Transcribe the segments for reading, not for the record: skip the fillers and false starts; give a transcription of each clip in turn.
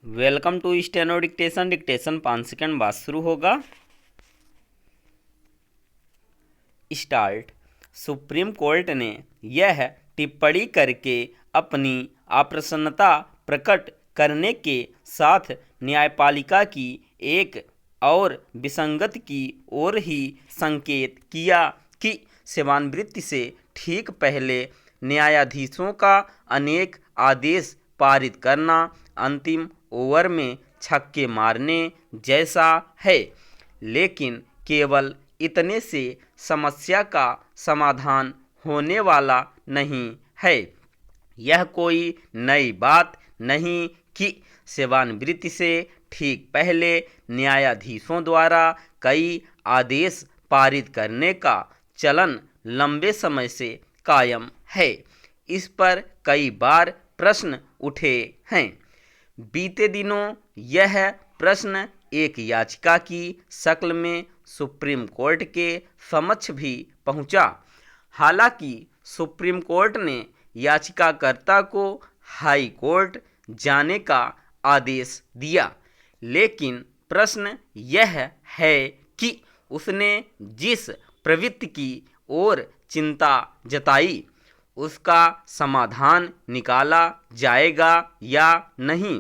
Welcome to steno dictation. Dictation 5 second बाद शुरू होगा। स्टार्ट। सुप्रीम कोर्ट ने यह टिप्पणी करके अपनी अप्रसन्नता प्रकट करने के साथ न्यायपालिका की एक और विसंगति की ओर ही संकेत किया कि सेवानिवृत्ति से ठीक पहले न्यायाधीशों का अनेक आदेश पारित करना अंतिम ओवर में छक्के मारने जैसा है, लेकिन केवल इतने से समस्या का समाधान होने वाला नहीं है। यह कोई नई बात नहीं कि सेवानिवृत्ति से ठीक पहले न्यायाधीशों द्वारा कई आदेश पारित करने का चलन लंबे समय से कायम है। इस पर कई बार प्रश्न उठे हैं। बीते दिनों यह प्रश्न एक याचिका की शक्ल में सुप्रीम कोर्ट के समक्ष भी पहुंचा। हालांकि सुप्रीम कोर्ट ने याचिकाकर्ता को हाई कोर्ट जाने का आदेश दिया, लेकिन प्रश्न यह है कि उसने जिस प्रवृत्ति की ओर चिंता जताई उसका समाधान निकाला जाएगा या नहीं।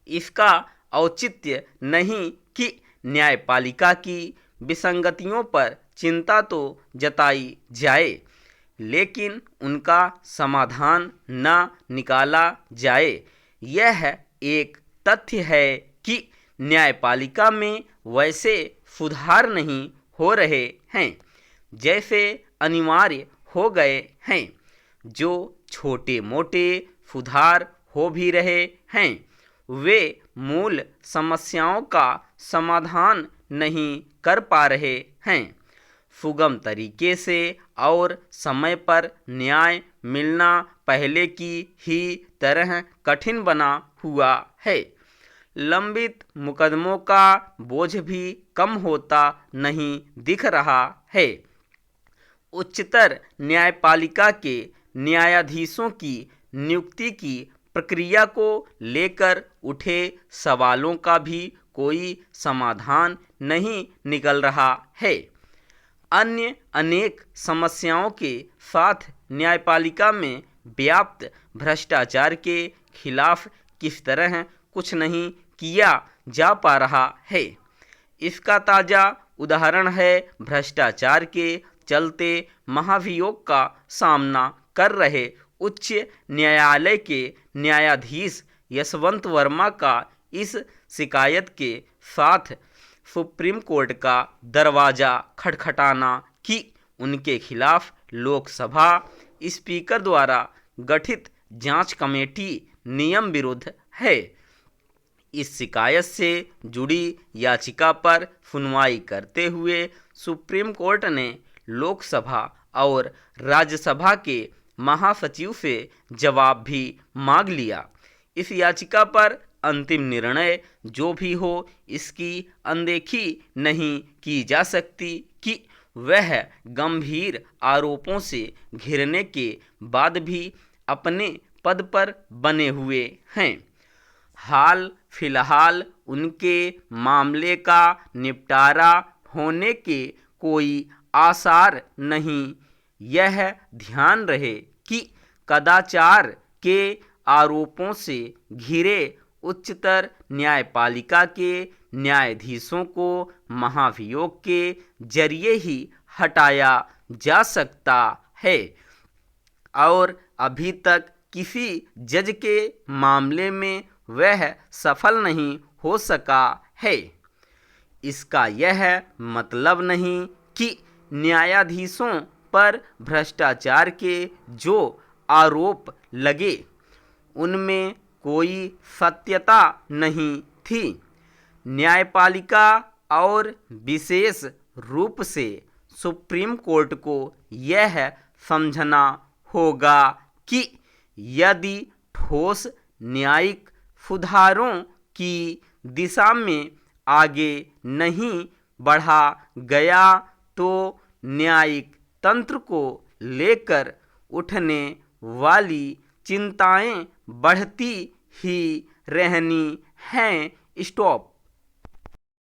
इसका औचित्य नहीं कि न्यायपालिका की विसंगतियों पर चिंता तो जताई जाए, लेकिन उनका समाधान न निकाला जाए। यह एक तथ्य है कि न्यायपालिका में वैसे सुधार नहीं हो रहे हैं जैसे अनिवार्य हो गए हैं। जो छोटे मोटे सुधार हो भी रहे हैं वे मूल समस्याओं का समाधान नहीं कर पा रहे हैं। सुगम तरीके से और समय पर न्याय मिलना पहले की ही तरह कठिन बना हुआ है। लंबित मुकदमों का बोझ भी कम होता नहीं दिख रहा है। उच्चतर न्यायपालिका के न्यायाधीशों की नियुक्ति की प्रक्रिया को लेकर उठे सवालों का भी कोई समाधान नहीं निकल रहा है। अन्य अनेक समस्याओं के साथ न्यायपालिका में व्याप्त भ्रष्टाचार के खिलाफ किस तरह कुछ नहीं किया जा पा रहा है। इसका ताज़ा उदाहरण है भ्रष्टाचार के चलते महाभियोग का सामना कर रहे उच्च न्यायालय के न्यायाधीश यशवंत वर्मा का इस शिकायत के साथ सुप्रीम कोर्ट का दरवाजा खटखटाना कि उनके खिलाफ लोकसभा स्पीकर द्वारा गठित जांच कमेटी नियम विरुद्ध है। इस शिकायत से जुड़ी याचिका पर सुनवाई करते हुए सुप्रीम कोर्ट ने लोकसभा और राज्यसभा के महासचिव से जवाब भी मांग लिया। इस याचिका पर अंतिम निर्णय जो भी हो इसकी अनदेखी नहीं की जा सकती कि वह गंभीर आरोपों से घिरने के बाद भी अपने पद पर बने हुए हैं। हाल फिलहाल उनके मामले का निपटारा होने के कोई आसार नहीं। यह ध्यान रहे कि कदाचार के आरोपों से घिरे उच्चतर न्यायपालिका के न्यायाधीशों को महाभियोग के जरिए ही हटाया जा सकता है और अभी तक किसी जज के मामले में वह सफल नहीं हो सका है। इसका यह मतलब नहीं कि न्यायाधीशों पर भ्रष्टाचार के जो आरोप लगे उनमें कोई सत्यता नहीं थी। न्यायपालिका और विशेष रूप से सुप्रीम कोर्ट को यह समझना होगा कि यदि ठोस न्यायिक सुधारों की दिशा में आगे नहीं बढ़ा गया तो न्यायिक तंत्र को लेकर उठने वाली चिंताएं बढ़ती ही रहनी, हैं, स्टॉप।